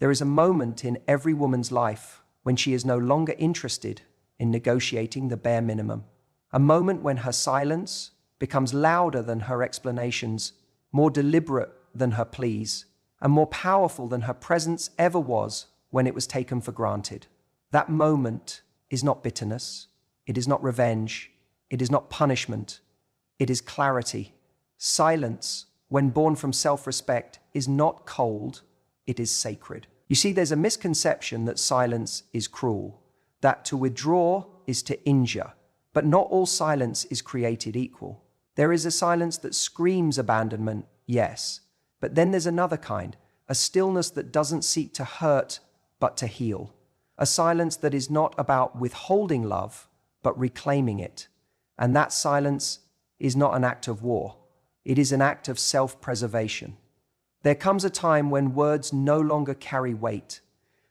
There is a moment in every woman's life when she is no longer interested in negotiating the bare minimum. A moment when her silence becomes louder than her explanations, more deliberate than her pleas, and more powerful than her presence ever was when it was taken for granted. That moment is not bitterness, it is not revenge, it is not punishment, it is clarity. Silence, when born from self-respect, is not cold, it is sacred. You see, there's a misconception that silence is cruel, that to withdraw is to injure, but not all silence is created equal. There is a silence that screams abandonment, yes, but then there's another kind, a stillness that doesn't seek to hurt, but to heal. A silence that is not about withholding love, but reclaiming it. And that silence is not an act of war. It is an act of self-preservation. There comes a time when words no longer carry weight,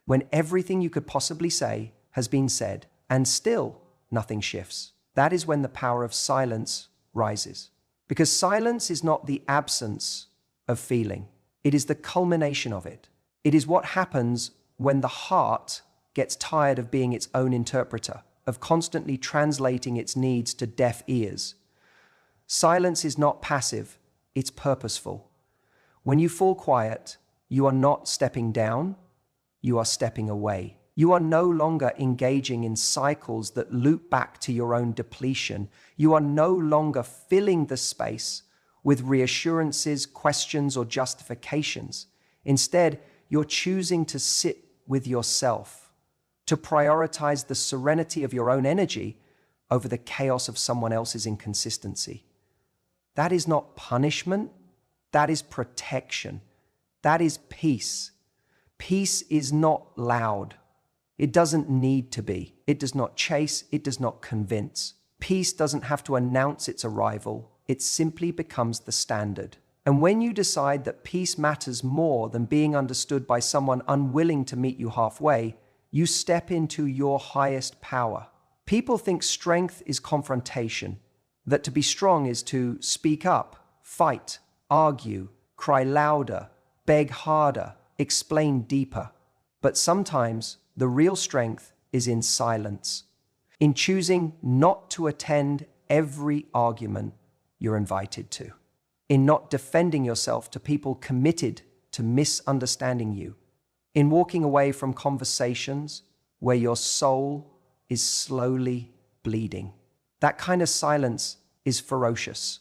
when everything you could possibly say has been said, and still nothing shifts. That is when the power of silence rises. Because silence is not the absence of feeling. It is the culmination of it. It is what happens when the heart gets tired of being its own interpreter, of constantly translating its needs to deaf ears. Silence is not passive, it's purposeful. When you fall quiet, you are not stepping down, you are stepping away. You are no longer engaging in cycles that loop back to your own depletion. You are no longer filling the space with reassurances, questions, or justifications. Instead, you're choosing to sit with yourself, to prioritize the serenity of your own energy over the chaos of someone else's inconsistency. That is not punishment, that is protection. That is peace. Peace is not loud. It doesn't need to be. It does not chase, it does not convince. Peace doesn't have to announce its arrival. It simply becomes the standard. And when you decide that peace matters more than being understood by someone unwilling to meet you halfway, you step into your highest power. People think strength is confrontation, that to be strong is to speak up, fight, argue, cry louder, beg harder, explain deeper. But sometimes the real strength is in silence, in choosing not to attend every argument you're invited to, in not defending yourself to people committed to misunderstanding you, in walking away from conversations where your soul is slowly bleeding. That kind of silence is ferocious.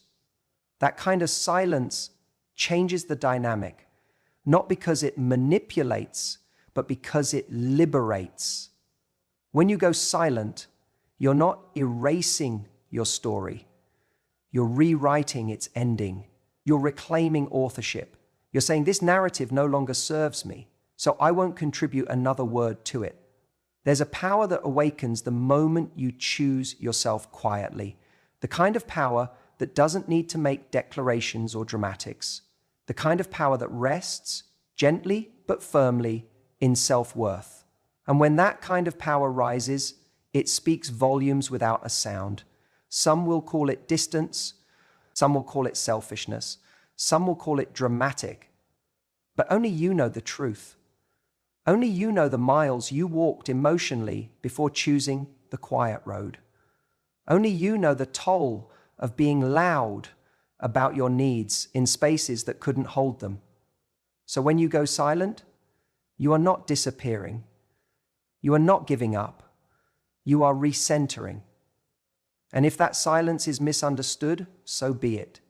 That kind of silence changes the dynamic, not because it manipulates, but because it liberates. When you go silent, you're not erasing your story. You're rewriting its ending. You're reclaiming authorship. You're saying, this narrative no longer serves me, so I won't contribute another word to it. There's a power that awakens the moment you choose yourself quietly, the kind of power that doesn't need to make declarations or dramatics, the kind of power that rests gently but firmly in self-worth. And when that kind of power rises, it speaks volumes without a sound. Some will call it distance, some will call it selfishness, some will call it dramatic. But only you know the truth. Only you know the miles you walked emotionally before choosing the quiet road. Only you know the toll of being loud about your needs in spaces that couldn't hold them. So when you go silent, you are not disappearing. You are not giving up. You are recentering. And if that silence is misunderstood, so be it.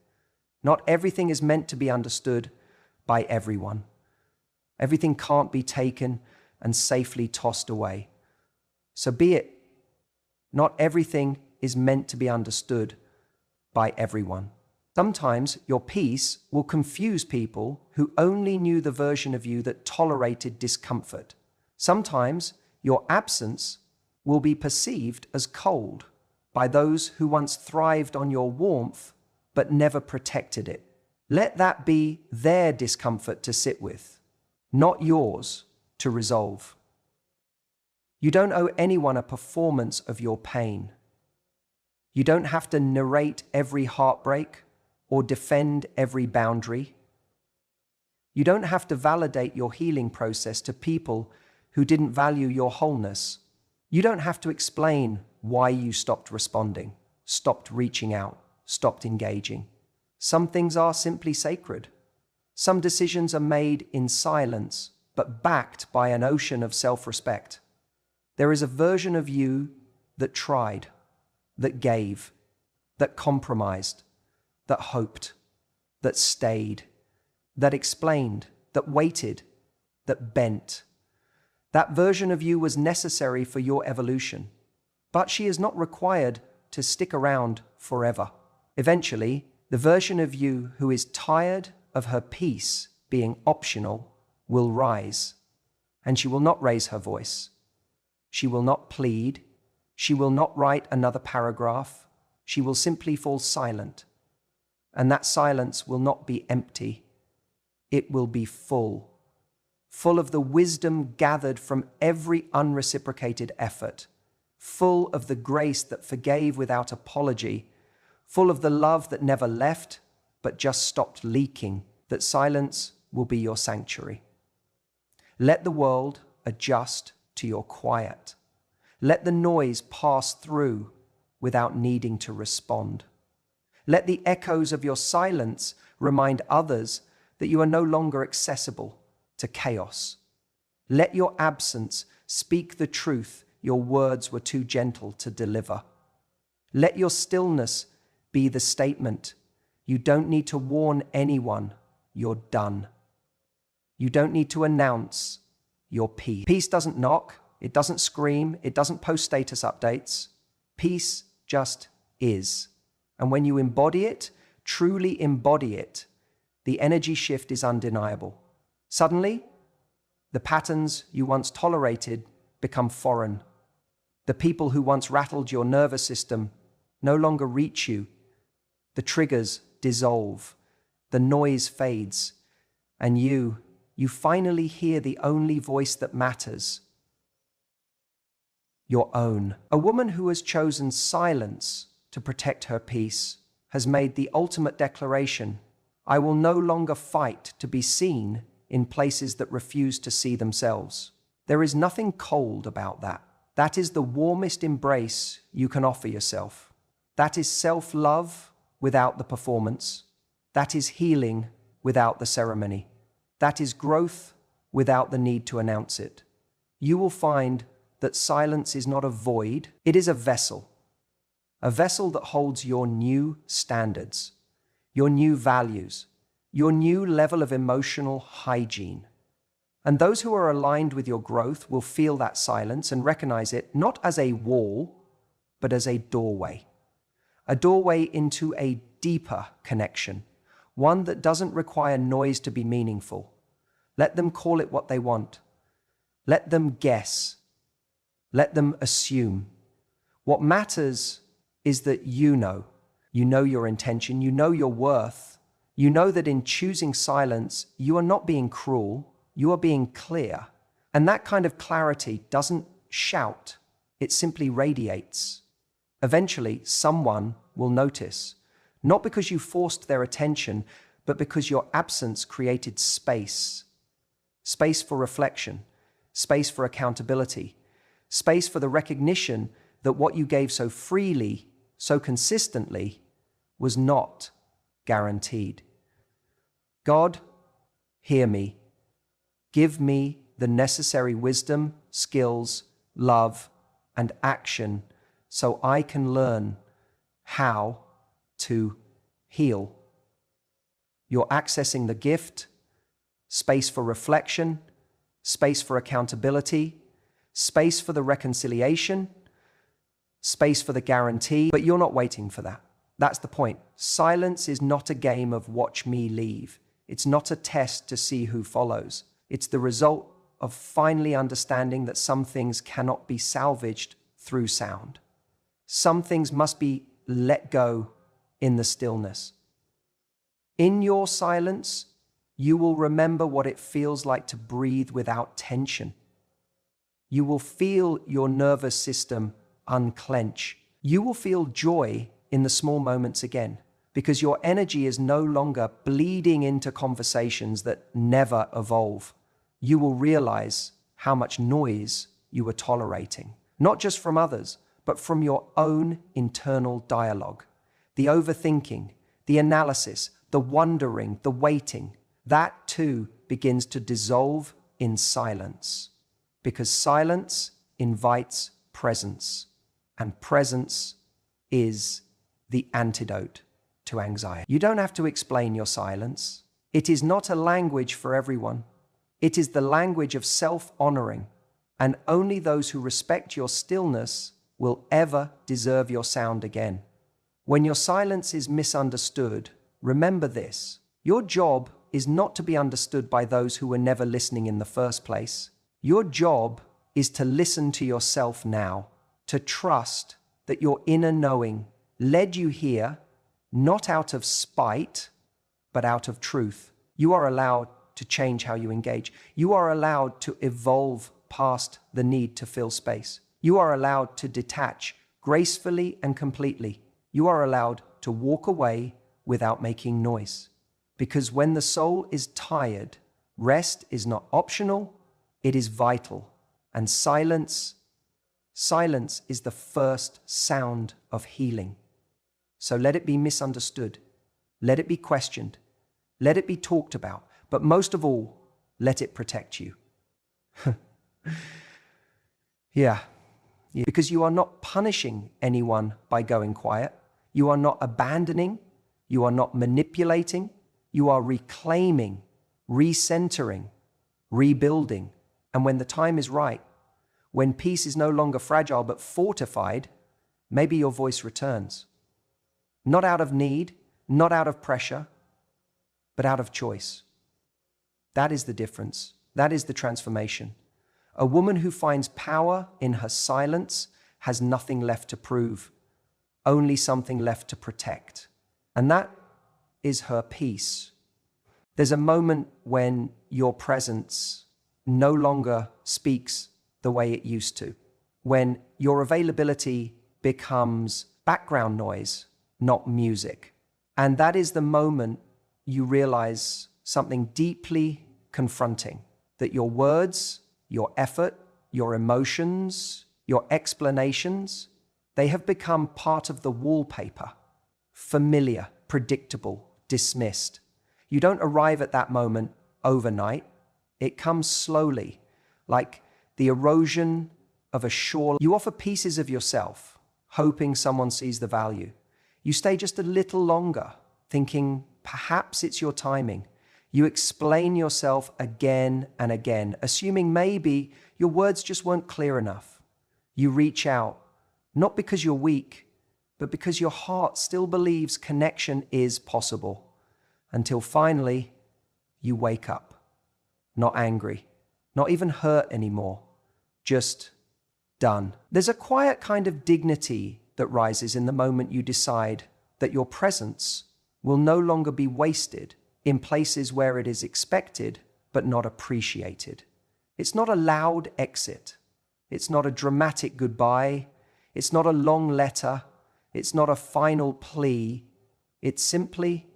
Not everything is meant to be understood by everyone. Everything can't be taken and safely tossed away. So be it. Not everything is meant to be understood by everyone. Sometimes your peace will confuse people who only knew the version of you that tolerated discomfort. Sometimes your absence will be perceived as cold by those who once thrived on your warmth but never protected it. Let that be their discomfort to sit with, not yours to resolve. You don't owe anyone a performance of your pain. You don't have to narrate every heartbreak or defend every boundary. You don't have to validate your healing process to people who didn't value your wholeness. You don't have to explain why you stopped responding, stopped reaching out, stopped engaging. Some things are simply sacred. Some decisions are made in silence, but backed by an ocean of self-respect. There is a version of you that tried, that gave, that compromised, that hoped, that stayed, that explained, that waited, that bent. That version of you was necessary for your evolution, but she is not required to stick around forever. Eventually, the version of you who is tired of her peace being optional will rise, and she will not raise her voice. She will not plead. She will not write another paragraph. She will simply fall silent, and that silence will not be empty. It will be full, full of the wisdom gathered from every unreciprocated effort, full of the grace that forgave without apology, full of the love that never left but just stopped leaking. That silence will be your sanctuary. Let the world adjust to your quiet. Let the noise pass through without needing to respond. Let the echoes of your silence remind others that you are no longer accessible to chaos. Let your absence speak the truth your words were too gentle to deliver. Let your stillness be the statement: you don't need to warn anyone, you're done. You don't need to announce your peace. Peace doesn't knock, it doesn't scream, it doesn't post status updates. Peace just is. And when you embody it, truly embody it, the energy shift is undeniable. Suddenly, the patterns you once tolerated become foreign. The people who once rattled your nervous system no longer reach you. The triggers dissolve, the noise fades, and you finally hear the only voice that matters, your own. A woman who has chosen silence to protect her peace has made the ultimate declaration: I will no longer fight to be seen in places that refuse to see themselves. There is nothing cold about that. That is the warmest embrace you can offer yourself. That is self-love without the performance. That is healing without the ceremony. That is growth without the need to announce it. You will find that silence is not a void, it is a vessel that holds your new standards, your new values, your new level of emotional hygiene. And those who are aligned with your growth will feel that silence and recognize it not as a wall, but as a doorway into a deeper connection, one that doesn't require noise to be meaningful. Let them call it what they want. Let them guess. Let them assume. What matters is that you know your intention, you know your worth, you know that in choosing silence, you are not being cruel, you are being clear. And that kind of clarity doesn't shout, it simply radiates. Eventually, someone will notice, not because you forced their attention, but because your absence created space. Space for reflection, space for accountability, space for the recognition that what you gave so freely, so consistently, was not guaranteed. God, hear me. Give me the necessary wisdom, skills, love, and action so I can learn how to heal. You're accessing the gift, space for reflection, space for accountability, space for the reconciliation, space for the guarantee, but you're not waiting for that. That's the point. Silence is not a game of watch me leave. It's not a test to see who follows. It's the result of finally understanding that some things cannot be salvaged through sound. Some things must be let go in the stillness. In your silence, you will remember what it feels like to breathe without tension. You will feel your nervous system unclench. You will feel joy in the small moments again. because your energy is no longer bleeding into conversations that never evolve. You will realize how much noise you were tolerating, not just from others, but from your own internal dialogue. The overthinking, the analysis, the wondering, the waiting, that too begins to dissolve in silence, because silence invites presence, and presence is the antidote to anxiety. You don't have to explain your silence. It is not a language for everyone. It is the language of self-honoring, and only those who respect your stillness will ever deserve your sound again. When your silence is misunderstood, remember this: your job is not to be understood by those who were never listening in the first place. Your job is to listen to yourself now, to trust that your inner knowing led you here, not out of spite, but out of truth. You are allowed to change how you engage. You are allowed to evolve past the need to fill space. You are allowed to detach gracefully and completely. You are allowed to walk away without making noise. Because when the soul is tired, rest is not optional, it is vital. And silence is the first sound of healing. So let it be misunderstood. Let it be questioned. Let it be talked about. But most of all, let it protect you. Yeah. Because you are not punishing anyone by going quiet. You are not abandoning. You are not manipulating. You are reclaiming, recentering, rebuilding. And when the time is right, when peace is no longer fragile but fortified, maybe your voice returns. Not out of need, not out of pressure, but out of choice. That is the difference. That is the transformation. A woman who finds power in her silence has nothing left to prove, only something left to protect. And that is her peace. There's a moment when your presence no longer speaks the way it used to, when your availability becomes background noise, not music. And that is the moment you realize something deeply confronting, that your words, your effort, your emotions, your explanations, they have become part of the wallpaper, familiar, predictable, dismissed. You don't arrive at that moment overnight. It comes slowly, like the erosion of a shore. You offer pieces of yourself, hoping someone sees the value. You stay just a little longer, thinking perhaps it's your timing. You explain yourself again and again, assuming maybe your words just weren't clear enough. You reach out, not because you're weak, but because your heart still believes connection is possible. Until finally, you wake up, not angry, not even hurt anymore, just done. There's a quiet kind of dignity that rises in the moment you decide that your presence will no longer be wasted in places where it is expected but not appreciated. It's not a loud exit. It's not a dramatic goodbye. It's not a long letter. It's not a final plea. It's simply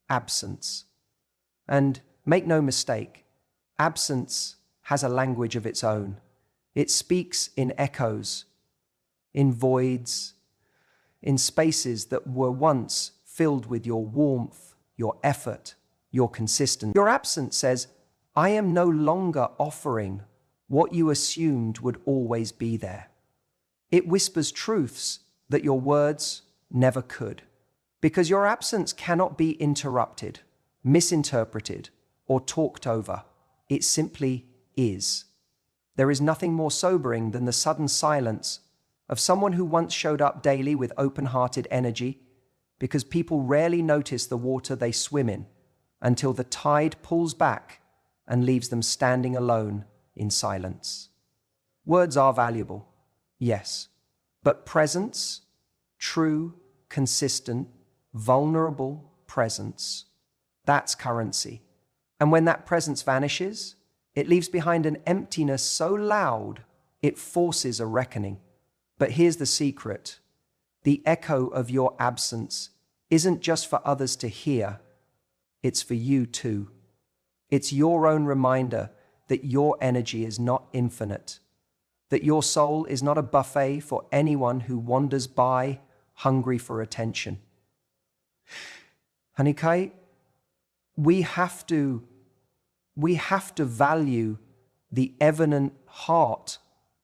absence. And make no mistake, absence has a language of its own. It speaks in echoes, in voids, in spaces that were once filled with your warmth, your effort, your consistency. Your absence says, I am no longer offering what you assumed would always be there. It whispers truths that your words never could, because your absence cannot be interrupted, misinterpreted, or talked over. It simply is. There is nothing more sobering than the sudden silence of someone who once showed up daily with open-hearted energy, because people rarely notice the water they swim in until the tide pulls back and leaves them standing alone in silence. Words are valuable, yes, but presence, true, consistent, vulnerable presence, that's currency. And when that presence vanishes, it leaves behind an emptiness so loud it forces a reckoning. But here's the secret. The echo of your absence isn't just for others to hear, it's for you too. It's your own reminder that your energy is not infinite, that your soul is not a buffet for anyone who wanders by hungry for attention. Hanikai, we have to value the evident heart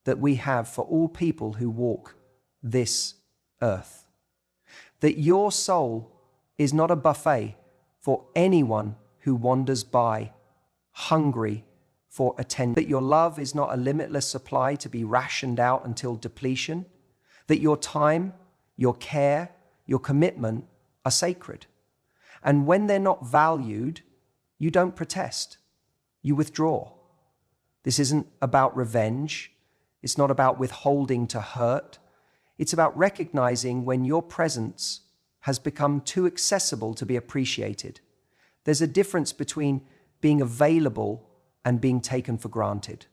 that we have for all people who walk this earth. That your soul is not a buffet for anyone who wanders by hungry for attention. That your love is not a limitless supply to be rationed out until depletion. That your time, your care, your commitment are sacred. And when they're not valued, you don't protest. You withdraw. This isn't about revenge. It's not about withholding to hurt. It's about recognizing when your presence has become too accessible to be appreciated. There's a difference between being available and being taken for granted.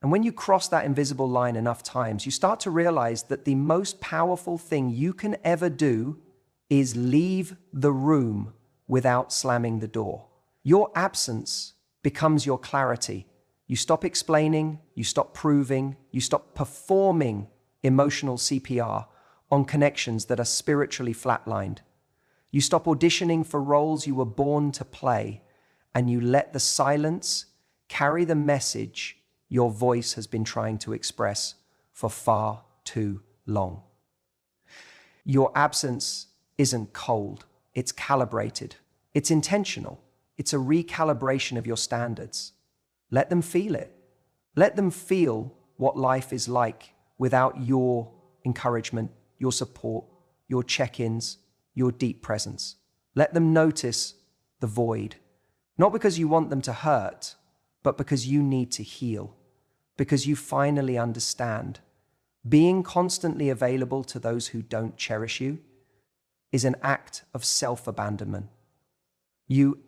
And when you cross that invisible line enough times, you start to realize that the most powerful thing you can ever do is leave the room without slamming the door. Your absence becomes your clarity. You stop explaining, you stop proving, you stop performing emotional CPR on connections that are spiritually flatlined. You stop auditioning for roles you were born to play, and you let the silence carry the message your voice has been trying to express for far too long. Your absence isn't cold, it's calibrated, it's intentional, it's a recalibration of your standards. Let them feel it. Let them feel what life is like without your encouragement, your support, your check-ins, your deep presence. Let them notice the void, not because you want them to hurt, but because you need to heal, because you finally understand. Being constantly available to those who don't cherish you is an act of self-abandonment. You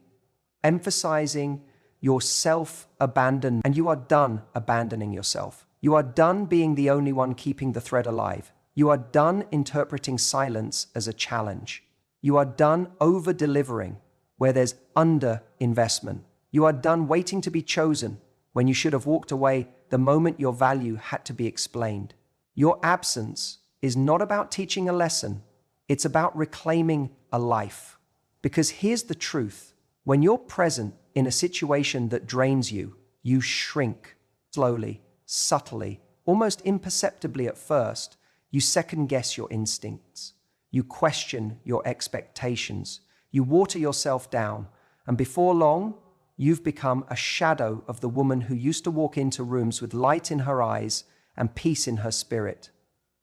emphasizing your self-abandonment, and you are done abandoning yourself. You are done being the only one keeping the thread alive. You are done interpreting silence as a challenge. You are done over-delivering where there's under-investment. You are done waiting to be chosen when you should have walked away the moment your value had to be explained. Your absence is not about teaching a lesson. It's about reclaiming a life. Because here's the truth. When you're present in a situation that drains you, you shrink slowly, subtly, almost imperceptibly at first. You second-guess your instincts. You question your expectations. You water yourself down. And before long, you've become a shadow of the woman who used to walk into rooms with light in her eyes and peace in her spirit.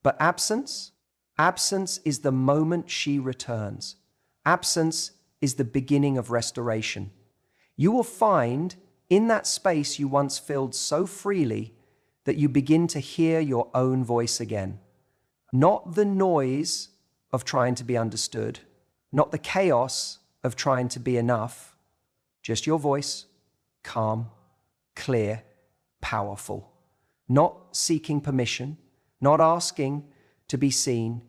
But absence is the moment she returns. Absence is the beginning of restoration. You will find in that space you once filled so freely that you begin to hear your own voice again. Not the noise of trying to be understood, not the chaos of trying to be enough, just your voice, calm, clear, powerful. Not seeking permission, not asking to be seen,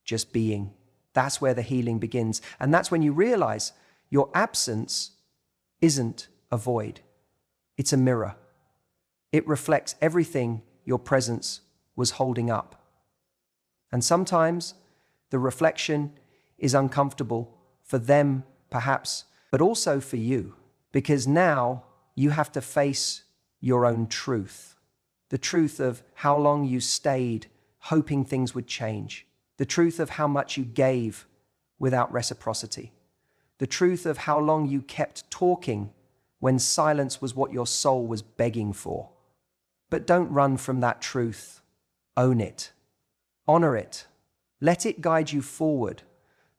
just being. That's where the healing begins. And that's when you realize your absence isn't a void. It's a mirror. It reflects everything your presence was holding up. And sometimes the reflection is uncomfortable for them, perhaps, but also for you, because now you have to face your own truth. The truth of how long you stayed hoping things would change. The truth of how much you gave without reciprocity. The truth of how long you kept talking when silence was what your soul was begging for. But don't run from that truth. Own it. Honor it. Let it guide you forward,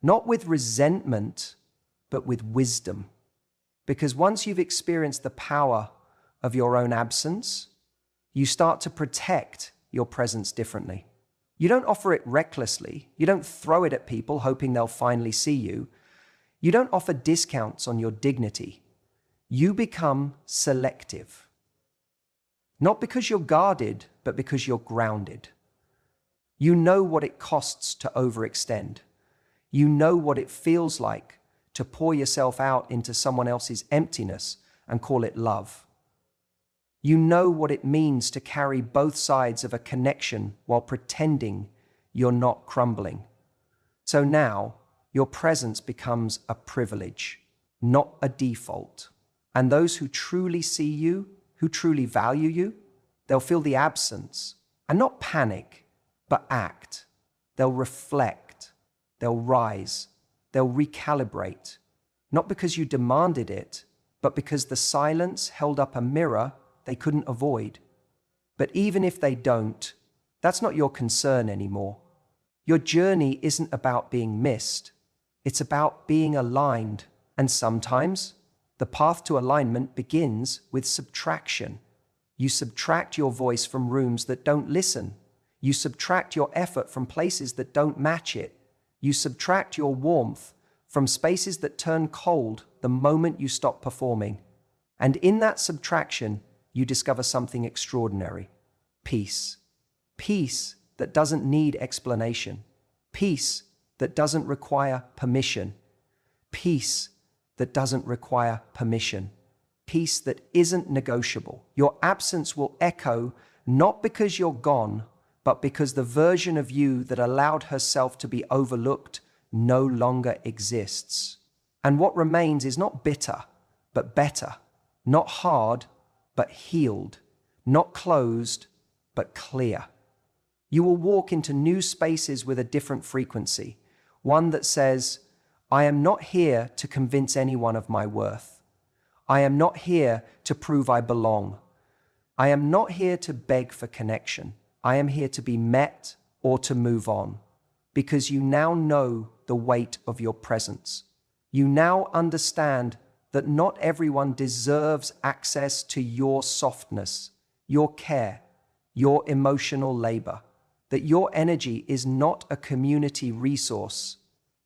not with resentment, but with wisdom. Because once you've experienced the power of your own absence, you start to protect your presence differently. You don't offer it recklessly. You don't throw it at people hoping they'll finally see you. You don't offer discounts on your dignity. You become selective. Not because you're guarded, but because you're grounded. You know what it costs to overextend. You know what it feels like to pour yourself out into someone else's emptiness and call it love. You know what it means to carry both sides of a connection while pretending you're not crumbling. So now, your presence becomes a privilege, not a default. And those who truly see you, who truly value you, they'll feel the absence and not panic, but act. They'll reflect, they'll rise, they'll recalibrate, not because you demanded it, but because the silence held up a mirror they couldn't avoid. But even if they don't, that's not your concern anymore. Your journey isn't about being missed. It's about being aligned. And sometimes the path to alignment begins with subtraction. You subtract your voice from rooms that don't listen. You subtract your effort from places that don't match it. You subtract your warmth from spaces that turn cold the moment you stop performing. And in that subtraction, you discover something extraordinary. Peace. Peace that doesn't need explanation. Peace that doesn't require permission. Peace that doesn't require permission. Peace that isn't negotiable. Your absence will echo not because you're gone, but because the version of you that allowed herself to be overlooked no longer exists. And what remains is not bitter, but better. Not hard, but healed. Not closed, but clear. You will walk into new spaces with a different frequency, one that says, I am not here to convince anyone of my worth. I am not here to prove I belong. I am not here to beg for connection. I am here to be met or to move on, because you now know the weight of your presence. You now understand that not everyone deserves access to your softness, your care, your emotional labor, that your energy is not a community resource,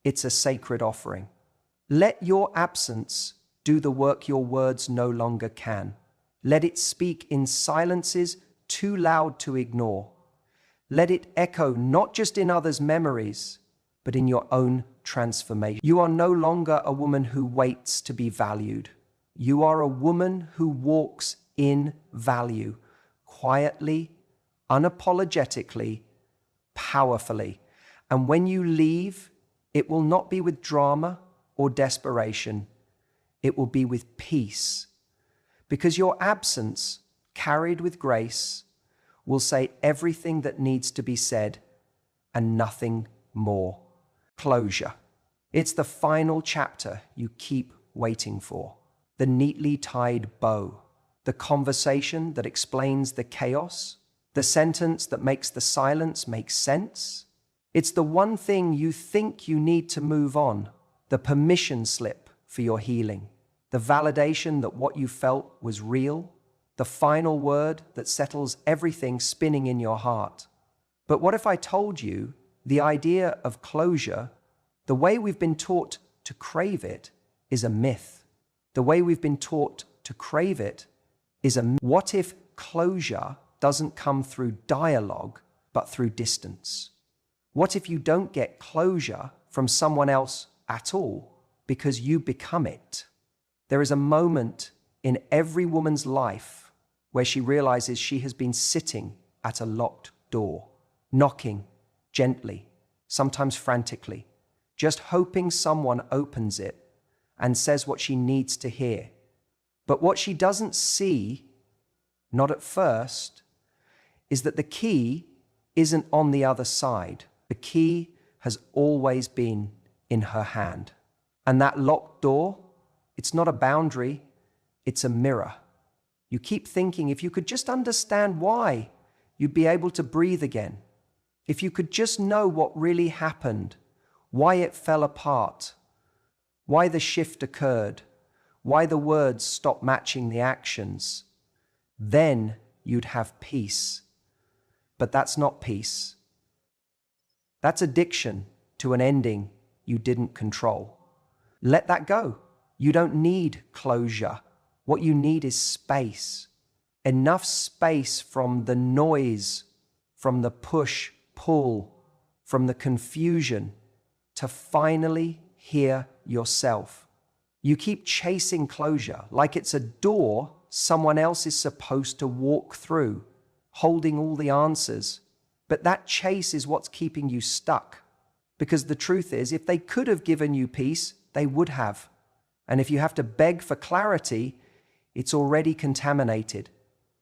it's a sacred offering. Let your absence do the work your words no longer can. Let it speak in silences too loud to ignore. Let it echo not just in others' memories, but in your own transformation. You are no longer a woman who waits to be valued. You are a woman who walks in value, quietly, unapologetically, powerfully. And when you leave, it will not be with drama or desperation. It will be with peace. Because your absence, carried with grace, will say everything that needs to be said and nothing more. Closure. It's the final chapter you keep waiting for. The neatly tied bow. The conversation that explains the chaos. The sentence that makes the silence make sense. It's the one thing you think you need to move on. The permission slip for your healing. The validation that what you felt was real. The final word that settles everything spinning in your heart. But what if I told you the idea of closure, the way we've been taught to crave it, is a myth? The way we've been taught to crave it is a myth. What if closure doesn't come through dialogue, but through distance? What if you don't get closure from someone else at all because you become it? There is a moment in every woman's life where she realizes she has been sitting at a locked door, knocking gently, sometimes frantically, just hoping someone opens it and says what she needs to hear. But what she doesn't see, not at first, is that the key isn't on the other side. The key has always been in her hand. And that locked door, it's not a boundary, it's a mirror. You keep thinking if you could just understand why, you'd be able to breathe again. If you could just know what really happened, why it fell apart, why the shift occurred, why the words stopped matching the actions, then you'd have peace. But that's not peace. That's addiction to an ending you didn't control. Let that go. You don't need closure. What you need is space. Enough space from the noise, from the push, pull, from the confusion, to finally hear yourself. You keep chasing closure like it's a door someone else is supposed to walk through, holding all the answers. But that chase is what's keeping you stuck. Because the truth is, if they could have given you peace, they would have. And if you have to beg for clarity, it's already contaminated.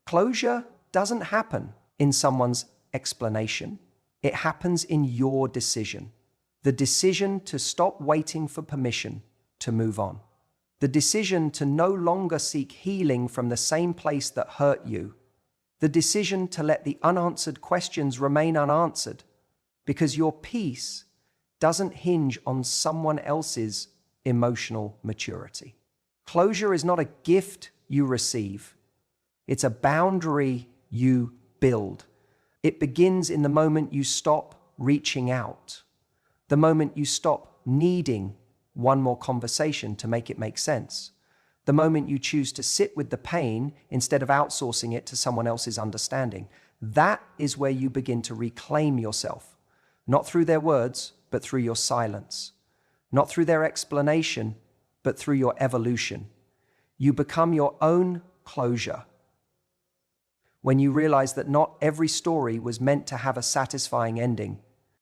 Closure doesn't happen in someone's explanation. It happens in your decision. The decision to stop waiting for permission to move on. The decision to no longer seek healing from the same place that hurt you. The decision to let the unanswered questions remain unanswered, because your peace doesn't hinge on someone else's emotional maturity. Closure is not a gift you receive. It's a boundary you build. It begins in the moment you stop reaching out, the moment you stop needing one more conversation to make it make sense, the moment you choose to sit with the pain instead of outsourcing it to someone else's understanding. That is where you begin to reclaim yourself, not through their words, but through your silence, not through their explanation, but through your evolution. You become your own closure. When you realize that not every story was meant to have a satisfying ending,